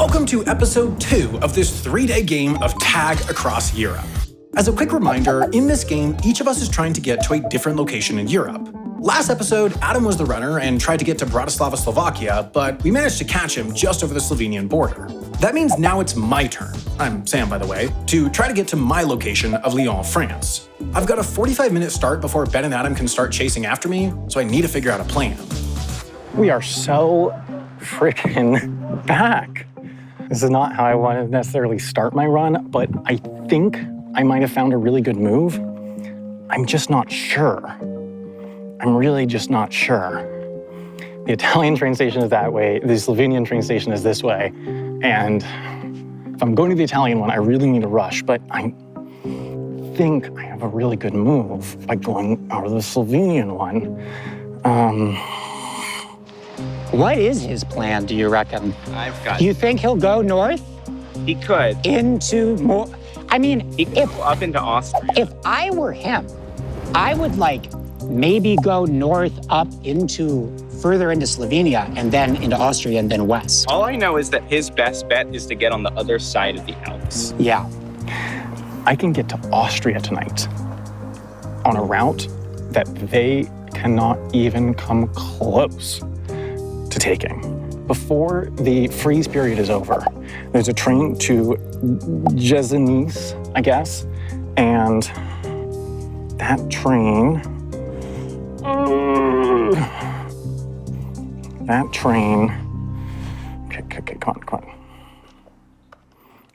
Welcome to episode 2 of this 3-day game of Tag Across Europe. As a quick reminder, in this game, each of us is trying to get to a different location in Europe. Last episode, Adam was the runner and tried to get to Bratislava, Slovakia, but we managed to catch him just over the Slovenian border. That means now it's my turn, I'm Sam by the way, to try to get to my location of Lyon, France. I've got a 45-minute start before Ben and Adam can start chasing after me, so I need to figure out a plan. We are so freaking back. This is not how I want to necessarily start my run, but I think I might have found a really good move. I'm just not sure. I'm really just not sure. The Italian train station is that way, the Slovenian train station is this way, and if I'm going to the Italian one, I really need to rush, but I think I have a really good move by going over the Slovenian one. What is his plan, do you reckon? Do you think he'll go north? He could. Into more, I mean, He could go up into Austria. if I were him, I would maybe go north up further into Slovenia and then into Austria and then west. All I know is that his best bet is to get on the other side of the Alps. Yeah. I can get to Austria tonight on a route that they cannot even come close to taking. Before the freeze period is over, there's a train to Jesenis, I guess, and that train, okay, come on.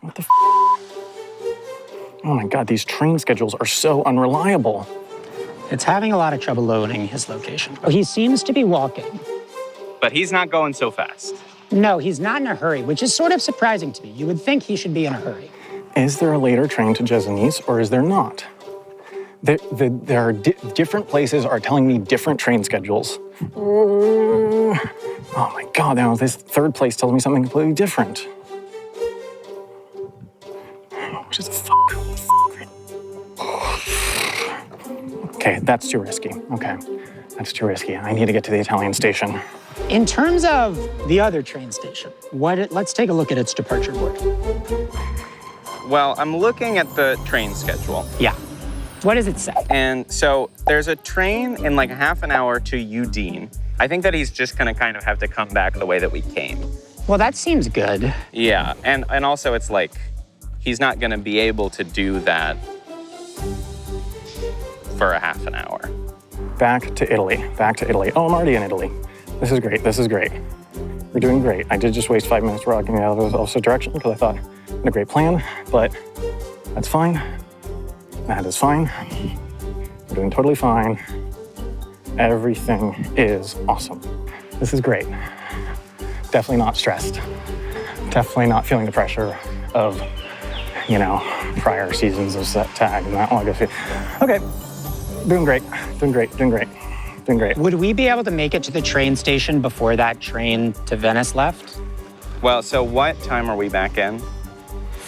What the Oh my God, these train schedules are so unreliable. It's having a lot of trouble loading his location. He seems to be walking. But he's not going so fast. No, he's not in a hurry, which is sort of surprising to me. You would think he should be in a hurry. Is there a later train to Jesenis or is there not? There are different places are telling me different train schedules. Oh my God, now this third place tells me something completely different. Which is Okay, that's too risky. Okay, that's too risky. I need to get to the Italian station. In terms of the other train station, let's take a look at its departure board. Well, I'm looking at the train schedule. Yeah. What does it say? And so there's a train in like half an hour to Udine. I think that he's just gonna kind of have to come back the way that we came. Well, that seems good. Yeah, and also it's like, he's not gonna be able to do that for a half an hour. Back to Italy. Oh, I'm already in Italy. This is great. We're doing great. I did just waste 5 minutes walking the opposite direction because I thought I had a great plan, but that's fine. That is fine. We're doing totally fine. Everything is awesome. This is great. Definitely not stressed. Definitely not feeling the pressure of, prior seasons of set tag and that all. Okay, doing great. Would we be able to make it to the train station before that train to Venice left? Well, so what time are we back in?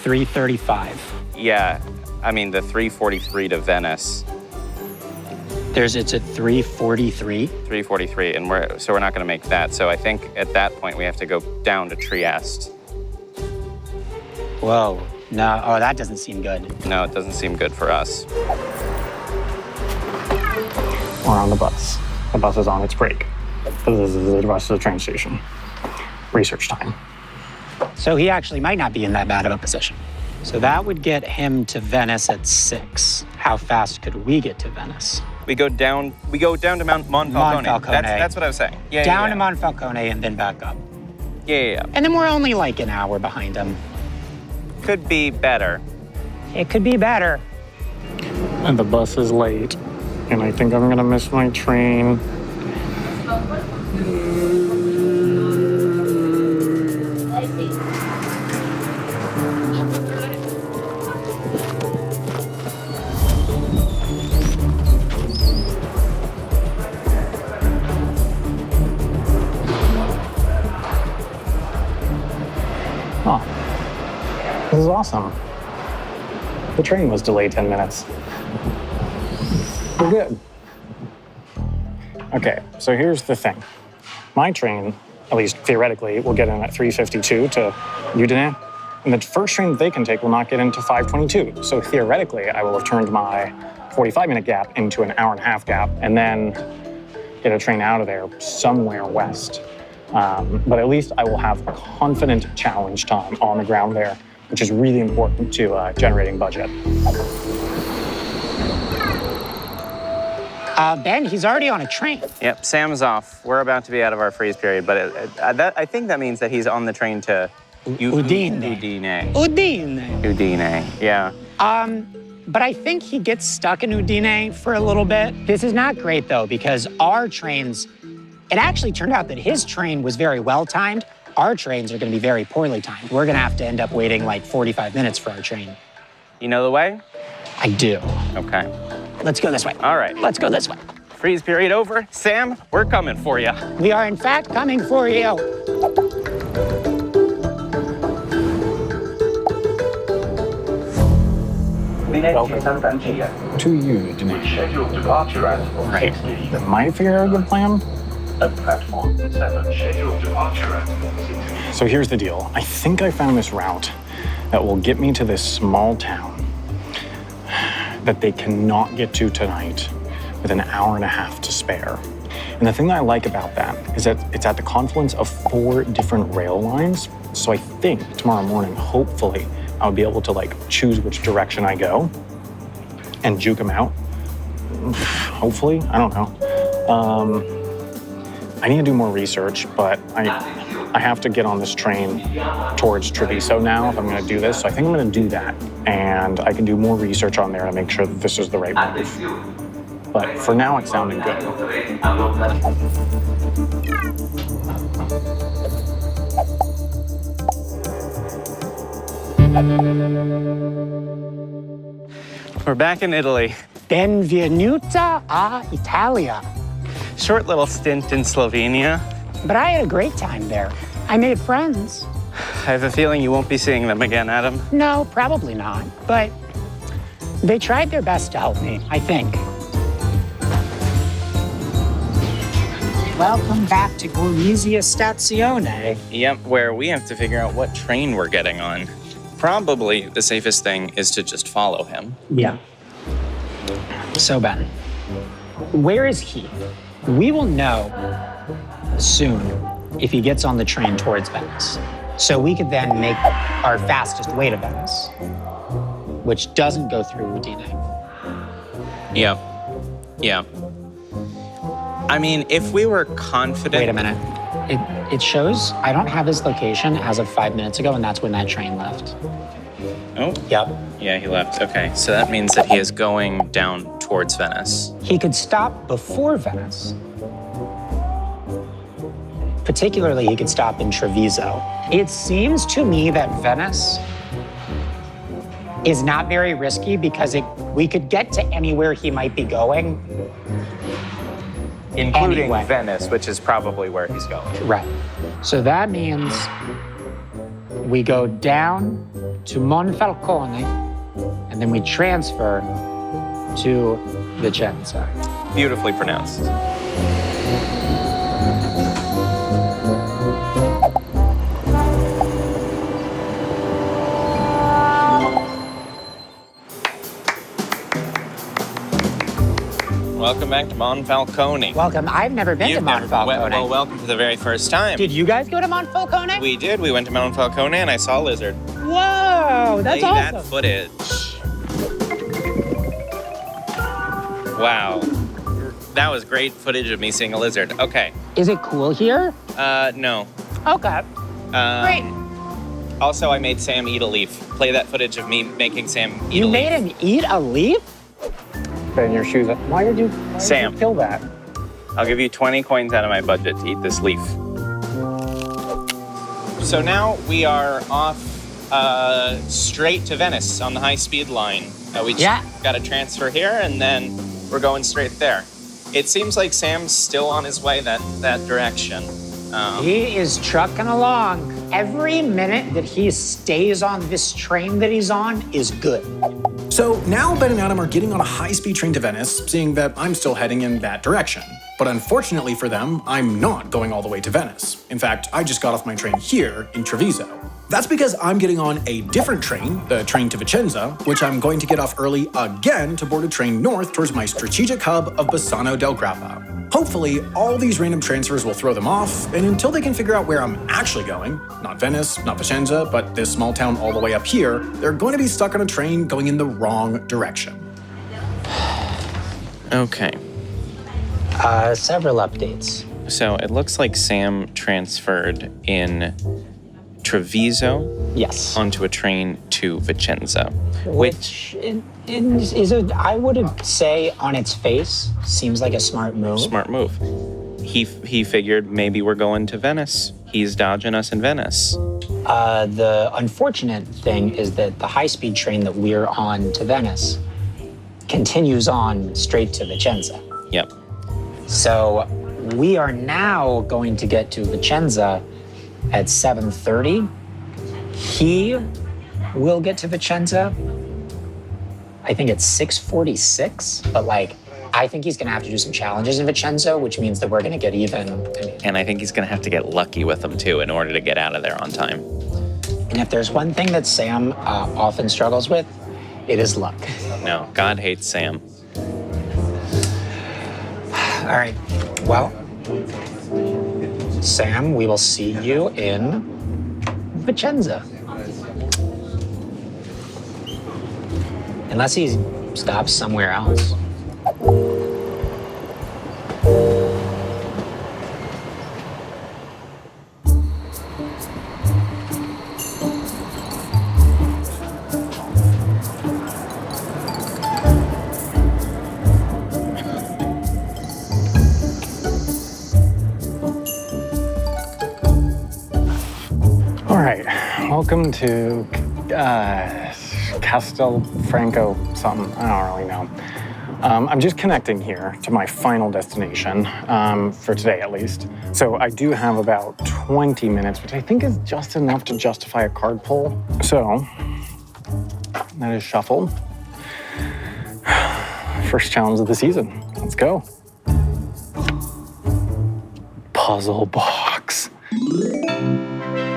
3:35. Yeah, I mean the 3:43 to Venice. It's at 3:43? 3:43, and we're not gonna make that. So I think at that point we have to go down to Trieste. Whoa, no, that doesn't seem good. No, it doesn't seem good for us. We're on the bus. The bus is on its break. This is the bus to the train station. Research time. So he actually might not be in that bad of a position. So that would get him to Venice at 6. How fast could we get to Venice? We go down to Monfalcone. That's what I was saying. Yeah, down to Monfalcone and then back up. Yeah. And then we're only like an hour behind him. Could be better. It could be better. And the bus is late. And I think I'm gonna miss my train. Oh, this is awesome. The train was delayed 10 minutes. We're good. Okay, so here's the thing. My train at least theoretically, will get in at 3:52 to Udine. And the first train that they can take will not get into 5:22. So theoretically, I will have turned my 45-minute gap into an hour-and-a-half gap, and then get a train out of there somewhere west. But at least I will have confident challenge time on the ground there, which is really important to generating budget. Ben, he's already on a train. Yep, Sam's off. We're about to be out of our freeze period, but I think that means that he's on the train to Udine. Udine, yeah. But I think he gets stuck in Udine for a little bit. This is not great, though, because our trains, it actually turned out that his train was very well timed. Our trains are going to be very poorly timed. We're going to have to end up waiting like 45 minutes for our train. You know the way? I do. Okay. Let's go this way. All right. Let's go this way. Freeze period over. Sam, we're coming for you. We are, in fact, coming for you. To you, Denise. Scheduled departure at Right. That might figure out a good plan. At platform 7, scheduled departure at 6. So here's the deal. I think I found this route that will get me to this small town that they cannot get to tonight with an hour and a half to spare. And the thing that I like about that is that it's at the confluence of 4 different rail lines. So I think tomorrow morning, hopefully, I'll be able to like choose which direction I go and juke them out. Hopefully, I don't know. I need to do more research, but I have to get on this train towards Treviso now if I'm going to do this. So I think I'm going to do that, and I can do more research on there to make sure that this is the right move. But for now, it's sounding good. We're back in Italy. Benvenuta a Italia. Short little stint in Slovenia. But I had a great time there. I made friends. I have a feeling you won't be seeing them again, Adam. No, probably not. But they tried their best to help me, I think. Welcome back to Gorizia Stazione. Yep, where we have to figure out what train we're getting on. Probably the safest thing is to just follow him. Yeah. So, Ben, where is he? We will know soon if he gets on the train towards Venice. So we could then make our fastest way to Venice, which doesn't go through Udine. Yep. Yeah. I mean, if we were confident... Wait a minute. It shows I don't have his location as of 5 minutes ago, and that's when that train left. Oh? Yep. Yeah, he left. Okay, so that means that he is going down towards Venice. He could stop before Venice. Particularly, he could stop in Treviso. It seems to me that Venice is not very risky because we could get to anywhere he might be going. Including Anyway. Venice, which is probably where he's going. Right. So that means we go down to Monfalcone, and then we transfer to Vicenza. Beautifully pronounced. Welcome back to Monfalcone. Welcome. I've never been to Monfalcone. Well, welcome for the very first time. Did you guys go to Monfalcone? We did. We went to Monfalcone and I saw a lizard. Whoa, that's Play awesome. that footage. Wow. That was great footage of me seeing a lizard. Okay. Is it cool here? No. Okay. Great. Also, I made Sam eat a leaf. Play that footage of me making Sam eat a You leaf. made him eat a leaf? Ben, your shoes up. Why did you Sam. kill that? I'll give you 20 coins out of my budget to eat this leaf. So now we are off straight to Venice on the high-speed line. We just got a transfer here, and then we're going straight there. It seems like Sam's still on his way that direction. He is trucking along. Every minute that he stays on this train that he's on is good. So now Ben and Adam are getting on a high-speed train to Venice, seeing that I'm still heading in that direction. But unfortunately for them, I'm not going all the way to Venice. In fact, I just got off my train here in Treviso. That's because I'm getting on a different train, the train to Vicenza, which I'm going to get off early again to board a train north towards my strategic hub of Bassano del Grappa. Hopefully, all these random transfers will throw them off, and until they can figure out where I'm actually going, not Venice, not Vicenza, but this small town all the way up here, they're going to be stuck on a train going in the wrong direction. Okay. Several updates. So it looks like Sam transferred in Treviso Yes. onto a train to Vicenza. Which I would say on its face seems like a smart move. Smart move. He figured maybe we're going to Venice. He's dodging us in Venice. The unfortunate thing is that the high-speed train that we're on to Venice continues on straight to Vicenza. Yep. So we are now going to get to Vicenza at 7:30. He will get to Vicenza, I think it's 6:46, but I think he's gonna have to do some challenges in Vicenza, which means that we're gonna get even. And I think he's gonna have to get lucky with them too in order to get out of there on time. And if there's one thing that Sam often struggles with, it is luck. No, God hates Sam. All right, well, Sam, we will see you in Vicenza. Unless he stops somewhere else. All right, welcome to Castelfranco something, I don't really know. I'm just connecting here to my final destination, for today at least. So I do have about 20 minutes, which I think is just enough to justify a card pull. So that is shuffle. First challenge of the season, let's go. Puzzle box.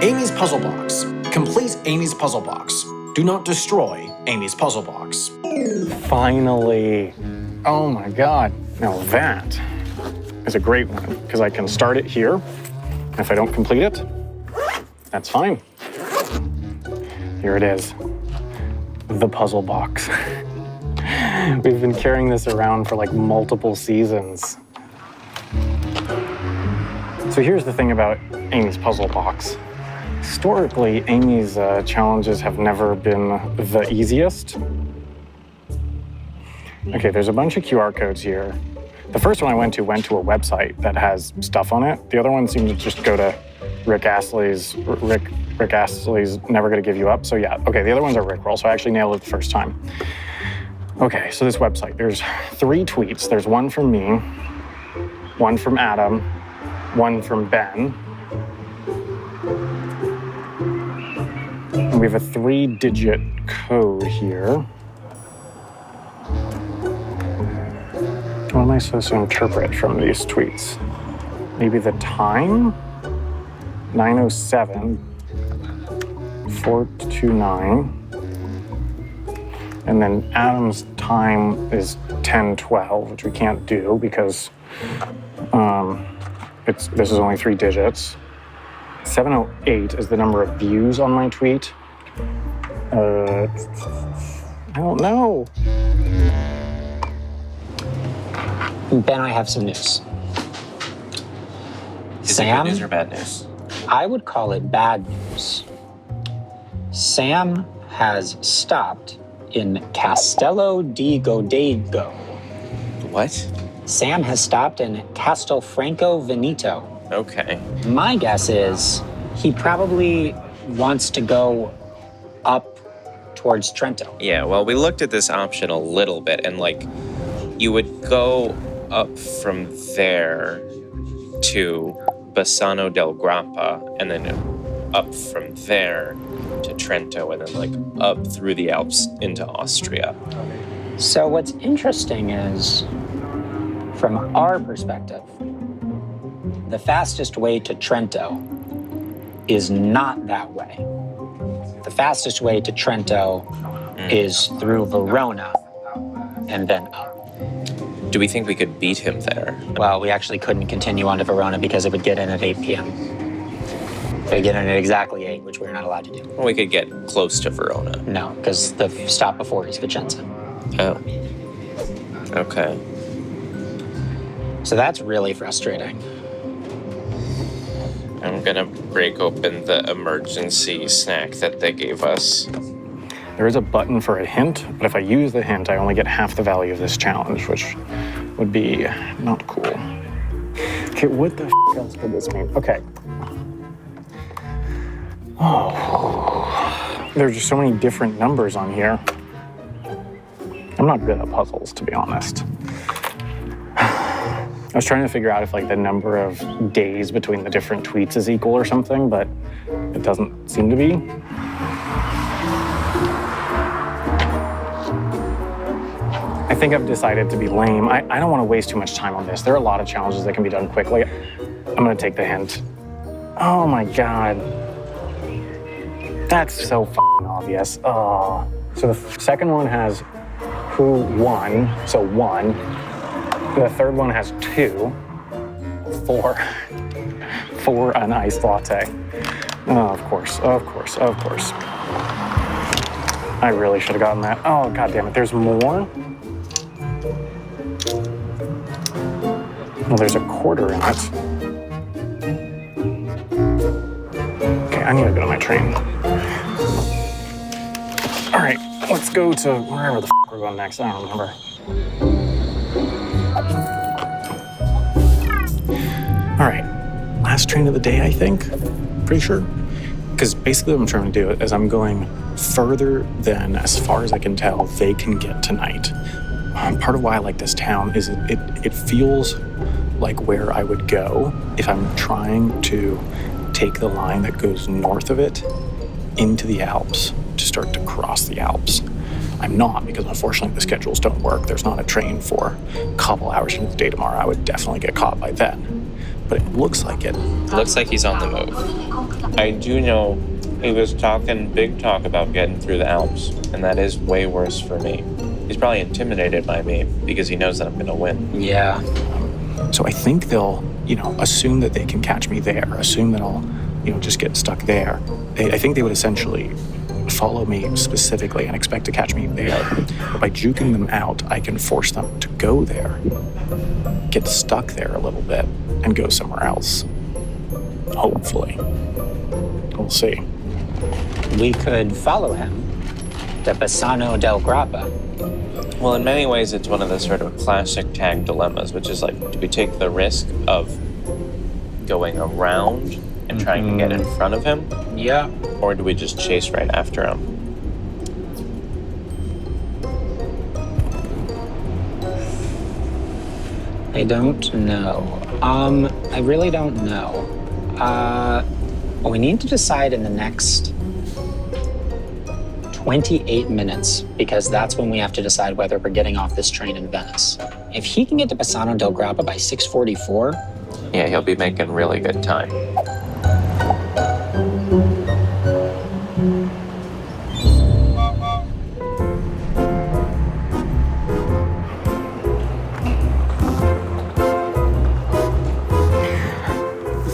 Amy's puzzle box. Complete Amy's puzzle box. Do not destroy Amy's puzzle box. Finally. Oh my God. Now that is a great one because I can start it here. And if I don't complete it, that's fine. Here it is. The puzzle box. We've been carrying this around for multiple seasons. So here's the thing about Amy's puzzle box. Historically, Amy's challenges have never been the easiest. Okay, there's a bunch of QR codes here. The first one I went to a website that has stuff on it. The other one seemed to just go to Rick Astley's Never Gonna Give You Up. So yeah, okay, the other ones are Rickroll, so I actually nailed it the first time. Okay, so this website, there's 3 tweets. There's one from me, one from Adam, one from Ben. And we have a 3-digit code here. What am I supposed to interpret from these tweets? Maybe the time? 9:07, 4:29. And then Adam's time is 10:12, which we can't do because this is only 3 digits. 708 is the number of views on my tweet. I don't know. Ben, I have some news. Is it good news or bad news? I would call it bad news. Sam has stopped in Castello di Godego. What? Sam has stopped in Castelfranco Veneto. Okay. My guess is he probably wants to go up towards Trento. Yeah, well, we looked at this option a little bit, and you would go up from there to Bassano del Grappa, and then up from there to Trento and then like up through the Alps into Austria. So what's interesting is, from our perspective, the fastest way to Trento is not that way. The fastest way to Trento is through Verona and then up. Do we think we could beat him there? Well, we actually couldn't continue on to Verona because it would get in at 8 p.m. It would get in at exactly 8, which we're not allowed to do. Well, we could get close to Verona. No, because the stop before is Vicenza. Oh. Okay. So that's really frustrating. I'm gonna break open the emergency snack that they gave us. There is a button for a hint, but if I use the hint, I only get half the value of this challenge, which would be not cool. Okay, what the else could this mean? Okay. Oh, there's just so many different numbers on here. I'm not good at puzzles, to be honest. I was trying to figure out if like the number of days between the different tweets is equal or something, but it doesn't seem to be. I think I've decided to be lame. I don't want to waste too much time on this. There are a lot of challenges that can be done quickly. I'm gonna take the hint. Oh my God. That's so fucking obvious. Oh. So the second one has who won, so 1. The third one has 2. 4. 4 an iced latte. Oh, of course. I really should have gotten that. Oh, God damn it. There's more? Well, there's a quarter in it. Okay, I need to go to my train. All right, let's go to wherever the we're going next. I don't remember. All right, last train of the day, I think. Pretty sure. Because basically what I'm trying to do is I'm going further than, as far as I can tell, they can get tonight. Part of why I like this town is it feels like where I would go if I'm trying to take the line that goes north of it into the Alps to start to cross the Alps. I'm not, because unfortunately the schedules don't work. There's not a train for a couple hours into the day tomorrow. I would definitely get caught by then. But it looks like it. Looks like he's on the move. I do know he was talking big talk about getting through the Alps, and that is way worse for me. He's probably intimidated by me because he knows that I'm gonna win. Yeah. So I think they'll, assume that they can catch me there, assume that I'll, just get stuck there. I think they would essentially follow me specifically and expect to catch me there. But by juking them out, I can force them to go there, get stuck there a little bit, and go somewhere else. Hopefully. We'll see. We could follow him to Bassano del Grappa. Well, in many ways, it's one of the sort of classic tag dilemmas, which is like, do we take the risk of going around and trying to get in front of him? Yeah. Or do we just chase right after him? I don't know. I really don't know. We need to decide in the next 28 minutes, because that's when we have to decide whether we're getting off this train in Venice. If he can get to Bassano del Grappa by 6:44... Yeah, he'll be making really good time.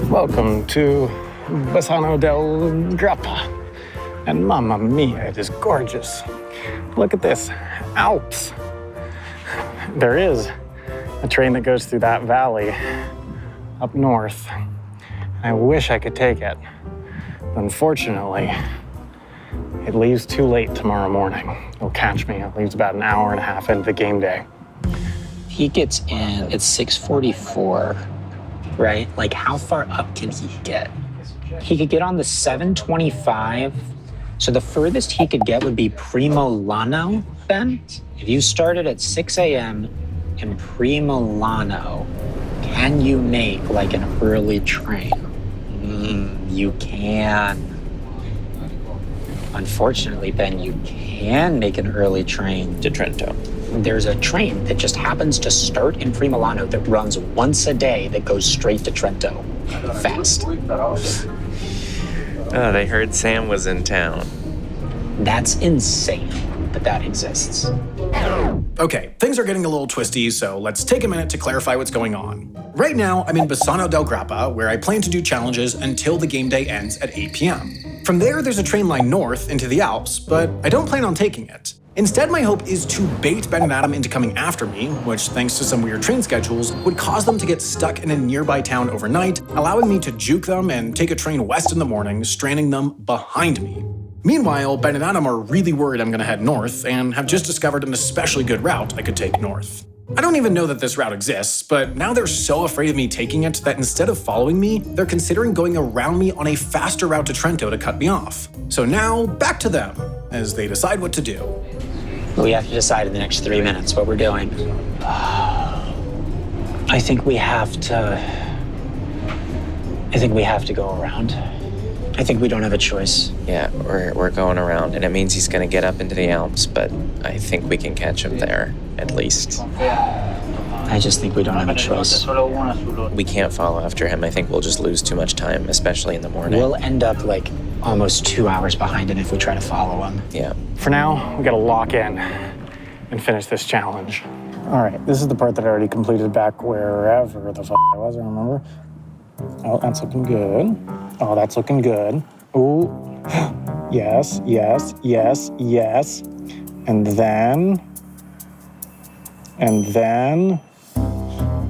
Welcome to Bassano del Grappa. And mamma mia, it is gorgeous. Look at this, Alps. There is a train that goes through that valley up north. I wish I could take it. But unfortunately, it leaves too late tomorrow morning. It'll catch me. It leaves about an hour and a half into the game day. He gets in at 6:44, right? Like, how far up can he get? He could get on the 7:25. So the furthest he could get would be Primolano, then? If you started at 6 a.m. in Primolano, can you make like an early train? you can. Unfortunately, Ben, you can make an early train To Trento. There's a train that just happens to start in Primilano that runs once a day that goes straight to Trento. Fast. Oh, they heard Sam was in town. That's insane that that exists. Okay, things are getting a little twisty, so let's take a minute to clarify what's going on. Right now, I'm in Bassano del Grappa, where I plan to do challenges until the game day ends at 8 p.m. From there, there's a train line north into the Alps, but I don't plan on taking it. Instead, my hope is to bait Ben and Adam into coming after me, which, thanks to some weird train schedules, would cause them to get stuck in a nearby town overnight, allowing me to juke them and take a train west in the morning, stranding them behind me. Meanwhile, Ben and Adam are really worried I'm gonna head north, and have just discovered an especially good route I could take north. I don't even know that this route exists, but now they're so afraid of me taking it that instead of following me, they're considering going around me on a faster route to Trento to cut me off. So now, back to them, as they decide what to do. We have to decide in the next 3 minutes what we're doing. I think we have to go around. I think we don't have a choice. Yeah, we're going around, and it means he's going to get up into the Alps, but I think we can catch him there, at least. I just think we don't have a choice. We can't follow after him. I think we'll just lose too much time, especially in the morning. We'll end up like almost 2 hours behind him if we try to follow him. Yeah. For now, we gotta lock in and finish this challenge. All right, this is the part that I already completed back wherever the I was, I remember. Oh, that's looking good. Oh, that's looking good. Ooh, yes, yes, yes, yes. And then,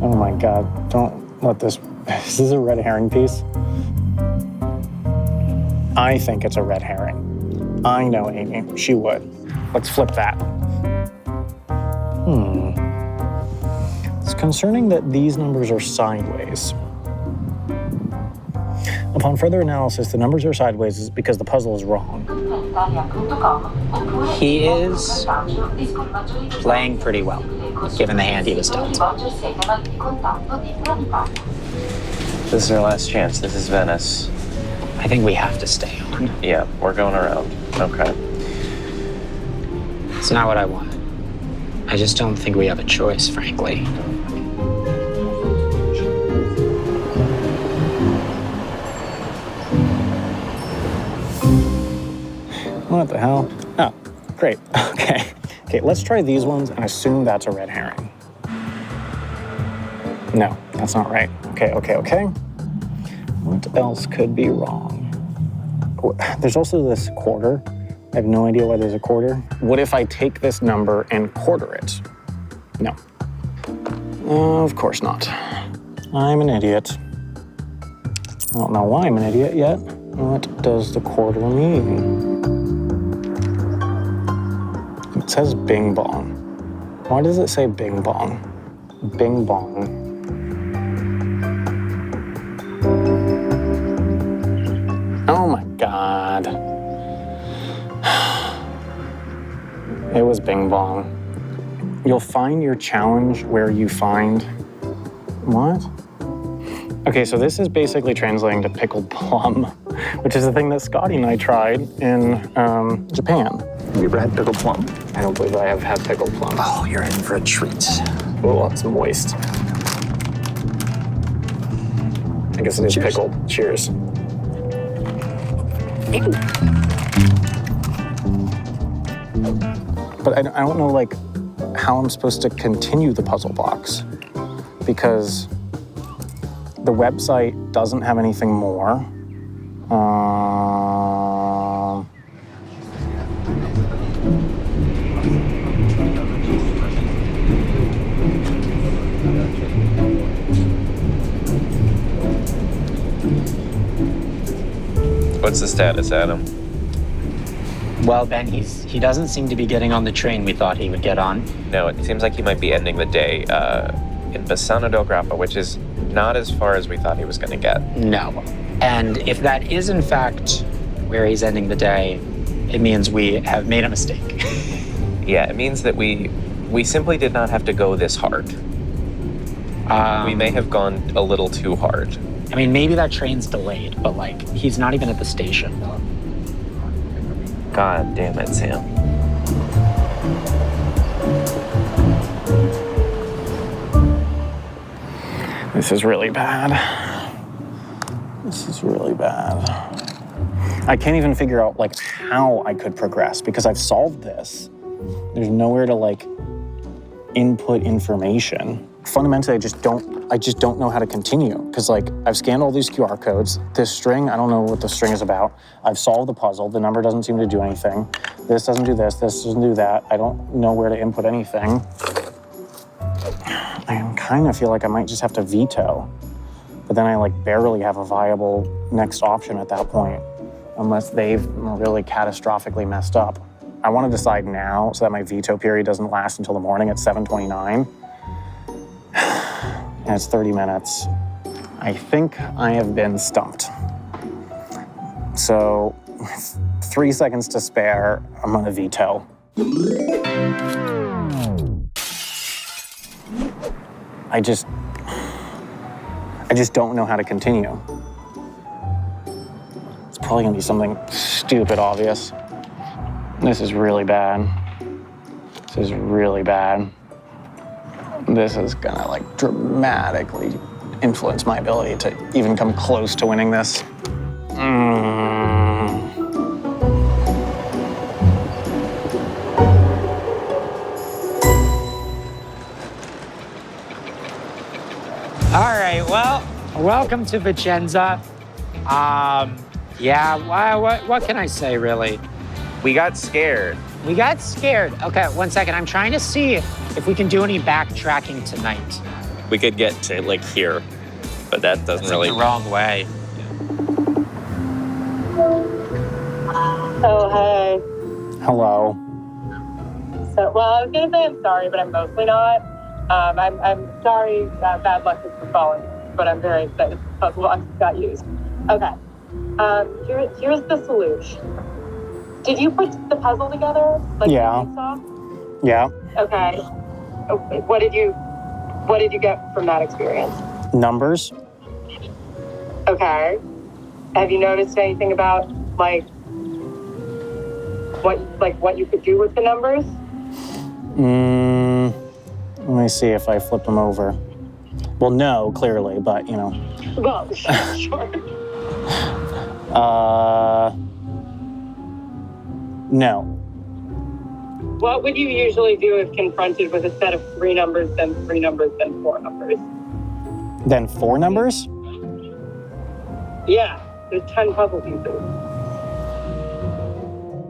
oh my God, don't let this, is this a red herring piece? I think it's a red herring. I know Amy, she would. Let's flip that. It's concerning that these numbers are sideways. Upon further analysis, the numbers are sideways is because the puzzle is wrong. He is playing pretty well, given the hand he was dealt. This is our last chance. This is Venice. I think we have to stay on. Yeah, we're going around. Okay. It's not what I want. I just don't think we have a choice, frankly. What the hell? Oh, great. Okay. Okay, let's try these ones and assume that's a red herring. No, that's not right. Okay. What else could be wrong? There's also this quarter. I have no idea why there's a quarter. What if I take this number and quarter it? No. Of course not. I'm an idiot. I don't know why I'm an idiot yet. What does the quarter mean? It says bing bong. Why does it say bing bong? Bing bong. Oh my God. It was bing bong. You'll find your challenge where you find... What? Okay, so this is basically translating to pickled plum, which is the thing that Scotty and I tried in Japan. Have you ever had pickled plum? I don't believe I have had pickled plum. Oh, you're in for a treat. Oh, it's moist. I guess it is Cheers. pickled. Cheers. But I don't know, like, how I'm supposed to continue the puzzle box, because the website doesn't have anything more. What's the status, Adam? Well, Ben, he doesn't seem to be getting on the train we thought he would get on. No, it seems like he might be ending the day in Bassano del Grappa, which is not as far as we thought he was going to get. No. And if that is, in fact, where he's ending the day, it means we have made a mistake. Yeah, it means that we simply did not have to go this hard. We may have gone a little too hard. I mean, maybe that train's delayed, but like, he's not even at the station. God damn it, Sam. This is really bad. This is really bad. I can't even figure out like how I could progress because I've solved this. There's nowhere to like input information. Fundamentally, I just don't know how to continue because like I've scanned all these QR codes. This string, I don't know what the string is about. I've solved the puzzle. The number doesn't seem to do anything. This doesn't do this. This doesn't do that. I don't know where to input anything. I kind of feel like I might just have to veto, but then I like barely have a viable next option at that point, unless they've really catastrophically messed up. I want to decide now so that my veto period doesn't last until the morning at 7:29. And it's 30 minutes. I think I have been stumped. So, with 3 seconds to spare, I'm gonna veto. I just don't know how to continue. It's probably gonna be something stupid obvious. This is really bad. This is really bad. This is gonna like dramatically influence my ability to even come close to winning this. All right, well, welcome to Vicenza. What can I say, really? We got scared. We got scared. Okay, 1 second. I'm trying to see if we can do any backtracking tonight. We could get to like here, but that doesn't really. The wrong way. Oh, hey. Hello. So, well, I was going to say I'm sorry, but I'm mostly not. I'm sorry that bad luck has befallen, but I'm very excited the puzzle box got used. Okay. Here's the solution. Did you put the puzzle together? Like Yeah. you saw? Yeah. Okay. What did you get from that experience? Numbers. Okay. Have you noticed anything about what you could do with the numbers? Let me see if I flip them over. Well, no, clearly, but you know. Well, sure. No. What would you usually do if confronted with a set of 3 numbers, then 3 numbers, then 4 numbers? Then 4 numbers? Yeah, there's 10 puzzle pieces.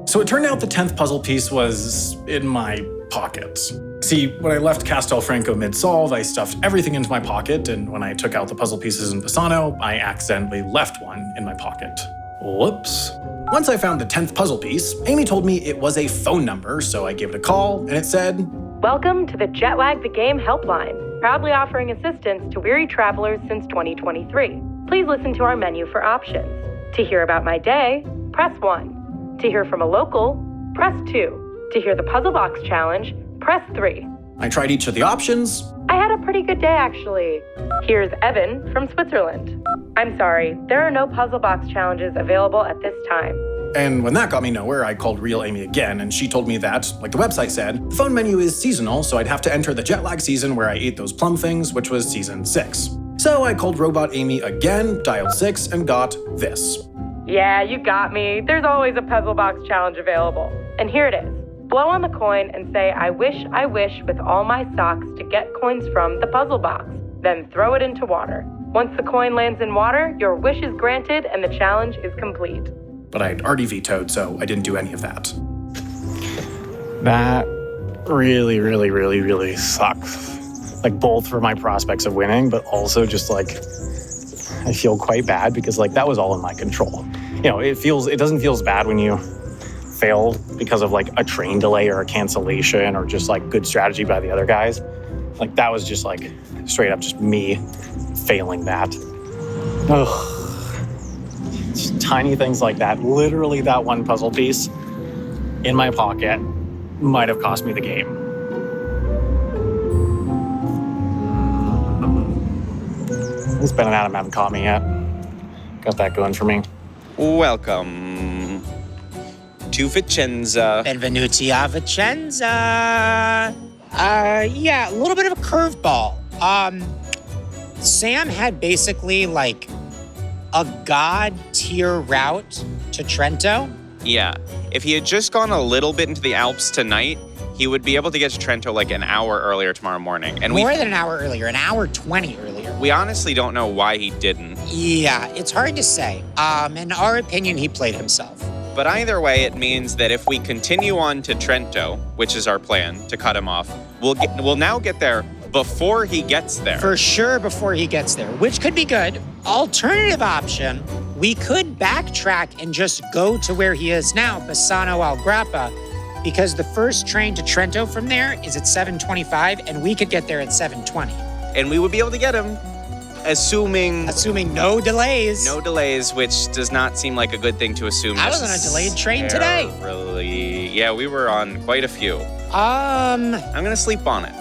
So it turned out the 10th puzzle piece was in my pocket. See, when I left Castelfranco mid-solve, I stuffed everything into my pocket, and when I took out the puzzle pieces in Pisano, I accidentally left one in my pocket. Whoops. Once I found the 10th puzzle piece, Amy told me it was a phone number, so I gave it a call, and it said, "Welcome to the Jetlag the Game helpline, proudly offering assistance to weary travelers since 2023. Please listen to our menu for options. To hear about my day, press 1. To hear from a local, press 2. To hear the puzzle box challenge, press 3. I tried each of the options. I had a pretty good day, actually. Here's Evan from Switzerland. I'm sorry, there are no puzzle box challenges available at this time. And when that got me nowhere, I called Real Amy again, and she told me that, like the website said, the phone menu is seasonal, so I'd have to enter the jet lag season where I ate those plum things, which was season 6. So I called Robot Amy again, dialed 6, and got this. Yeah, you got me. There's always a puzzle box challenge available. And here it is. Blow on the coin and say, I wish with all my socks to get coins from the puzzle box. Then throw it into water. Once the coin lands in water, your wish is granted and the challenge is complete. But I'd already vetoed, so I didn't do any of that. That really, really, really, really sucks. Like both for my prospects of winning, but also just like, I feel quite bad because like that was all in my control. You know, it doesn't feel as bad when you failed because of like a train delay or a cancellation or just like good strategy by the other guys. Like that was just like straight up just me failing that. Ugh. Just tiny things like that. Literally that one puzzle piece in my pocket might have cost me the game. This Ben and Adam haven't caught me yet. Got that going for me. Welcome to Vicenza. Benvenuti a Vicenza. Yeah, a little bit of a curveball. Sam had basically like a god tier route to Trento. Yeah, if he had just gone a little bit into the Alps tonight, he would be able to get to Trento like an hour earlier tomorrow morning. And More than an hour earlier, an hour 20 earlier. we honestly don't know why he didn't. Yeah, it's hard to say. In our opinion, he played himself. But either way, it means that if we continue on to Trento, which is our plan to cut him off, we'll now get there before he gets there. For sure before he gets there, which could be good. Alternative option, we could backtrack and just go to where he is now, Bassano al Grappa, because the first train to Trento from there is at 7:25, and we could get there at 7:20. And we would be able to get him, assuming no delays. No delays, which does not seem like a good thing to assume. I was on a delayed train today. Really? Yeah, we were on quite a few. I'm gonna sleep on it.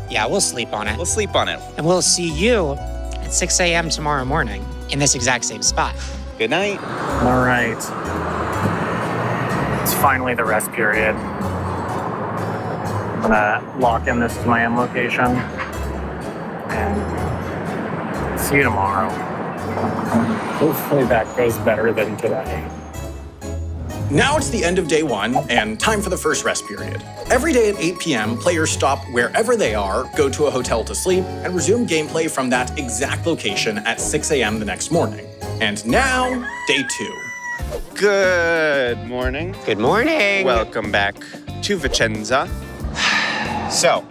Yeah, we'll sleep on it. We'll sleep on it. And we'll see you at 6 a.m. tomorrow morning in this exact same spot. Good night. All right. It's finally the rest period. I'm gonna lock in this to my end location and see you tomorrow. Hopefully that goes better than today. Now it's the end of day 1 and time for the first rest period. Every day at 8 p.m., players stop wherever they are, go to a hotel to sleep, and resume gameplay from that exact location at 6 a.m. the next morning. And now, day 2. Good morning. Good morning. Welcome back to Vicenza. So,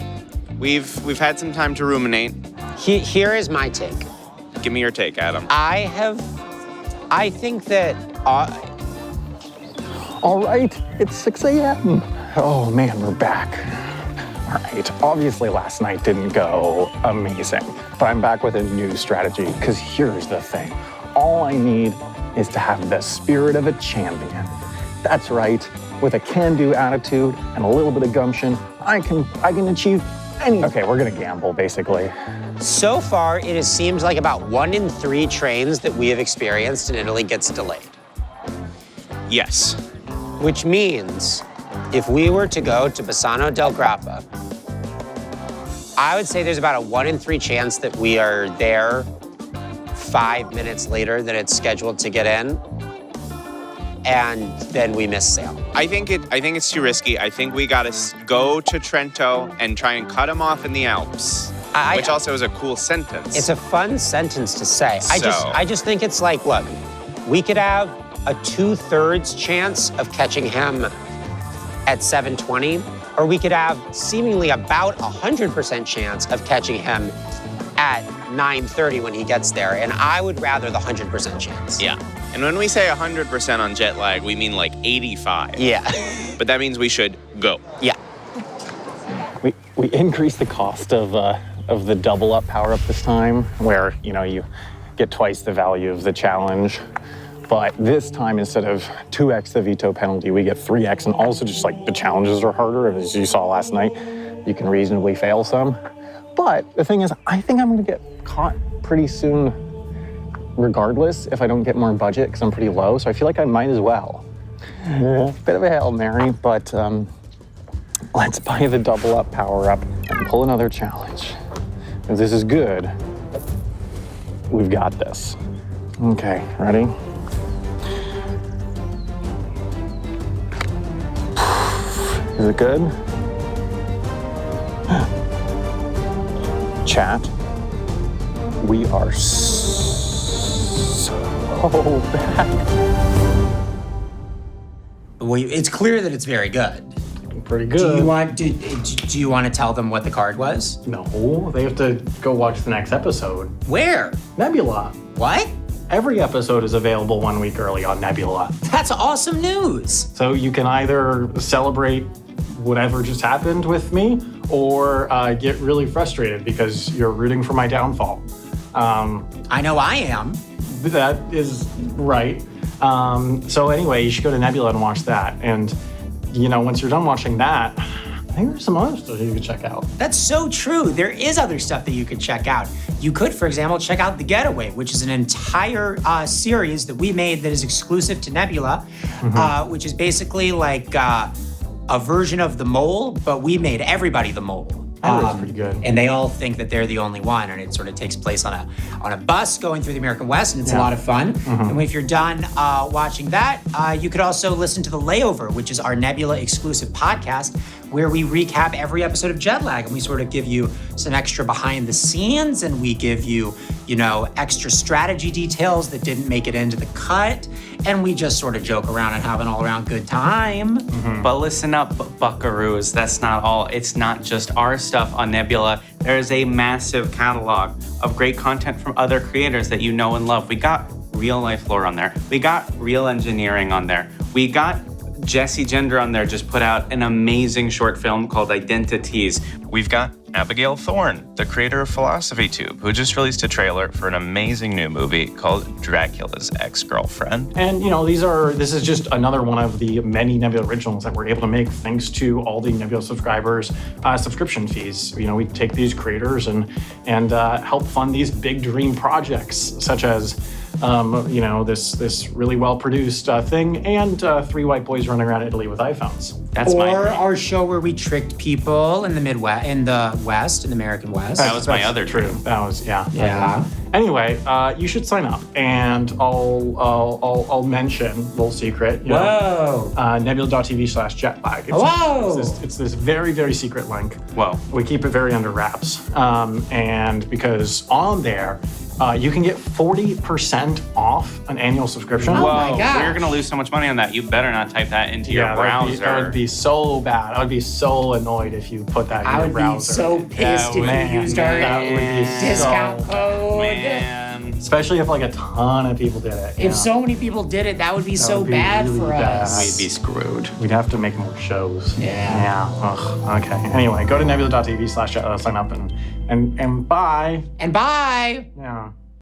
we've had some time to ruminate. Here is my take. Give me your take, Adam. I think that... All right, it's 6 a.m. Oh man, we're back. All right, obviously last night didn't go amazing, but I'm back with a new strategy, because here's the thing. All I need is to have the spirit of a champion. That's right, with a can-do attitude and a little bit of gumption, I can achieve anything. Okay, we're gonna gamble, basically. So far, it has seemed like about 1 in 3 trains that we have experienced in Italy gets delayed. Yes. Which means if we were to go to Bassano del Grappa, I would say there's about a 1 in 3 chance that we are there 5 minutes later than it's scheduled to get in, and then we miss sail. I think it's too risky. I think we gotta go to Trento and try and cut him off in the Alps, which also is a cool sentence. It's a fun sentence to say. I just think it's like, look, we could have a 2/3 chance of catching him at 7:20, or we could have seemingly about 100% chance of catching him at 9:30 when he gets there, and I would rather the 100% chance. Yeah, and when we say 100% on jet lag, we mean like 85. Yeah. But that means we should go. Yeah. We increased the cost of the double up power up this time, where you get twice the value of the challenge. But this time, instead of 2x the veto penalty, we get 3x, and also just like the challenges are harder, as you saw last night. You can reasonably fail some. But the thing is, I think I'm gonna get caught pretty soon regardless if I don't get more budget, because I'm pretty low, so I feel like I might as well. Bit of a Hail Mary, but let's buy the double up power up and pull another challenge. If this is good, we've got this. Okay, ready? Is it good? Chat, we are so bad. Well, it's clear that it's very good. Pretty good. Do you want to tell them what the card was? No, they have to go watch the next episode. Where? Nebula. What? Every episode is available 1 week early on Nebula. That's awesome news. So you can either celebrate whatever just happened with me, or get really frustrated because you're rooting for my downfall. I know I am. That is right. So anyway, you should go to Nebula and watch that. And once you're done watching that, I think there's some other stuff you could check out. That's so true. There is other stuff that you could check out. You could, for example, check out The Getaway, which is an entire series that we made that is exclusive to Nebula, which is basically like a version of The Mole, but we made everybody the mole. That's pretty good. And they all think that they're the only one, and it sort of takes place on a bus going through the American West, and it's a lot of fun. And if you're done watching that, you could also listen to The Layover, which is our Nebula exclusive podcast, where we recap every episode of Jetlag, and we sort of give you some extra behind the scenes, and we give you, extra strategy details that didn't make it into the cut, and we just sort of joke around and have an all-around good time. But listen up, buckaroos. That's not all. It's not just our stuff on Nebula. There is a massive catalog of great content from other creators that you know and love. We got real life lore on there. We got real engineering on there. We got Jesse Gender on there just put out an amazing short film called Identities. We've got Abigail Thorne, the creator of Philosophy Tube, who just released a trailer for an amazing new movie called Dracula's Ex-Girlfriend. And, this is just another one of the many Nebula originals that we're able to make thanks to all the Nebula subscribers' subscription fees. We take these creators and help fund these big dream projects, such as this really well-produced thing, and 3 white boys running around Italy with iPhones. Our show where we tricked people in the Midwest, in the American West. That was my other dream. That was, yeah. Yeah. Anyway, you should sign up, and I'll mention, little secret, nebula.tv/jetlag. Whoa! It's this very, very secret link. Whoa. We keep it very under wraps. And because on there, you can get 40% off an annual subscription. Oh my God. We're going to lose so much money on that. You better not type that into your browser. That would be so bad. I would be so annoyed if you put that in your browser. I would be so pissed if you used our discount code. Man. Especially if a ton of people did it. If so many people did it, that would be so bad really for us. bad. We'd be screwed. We'd have to make more shows. Yeah. Ugh. Okay. Anyway, go to nebula.tv/sign up and bye. And bye. Yeah.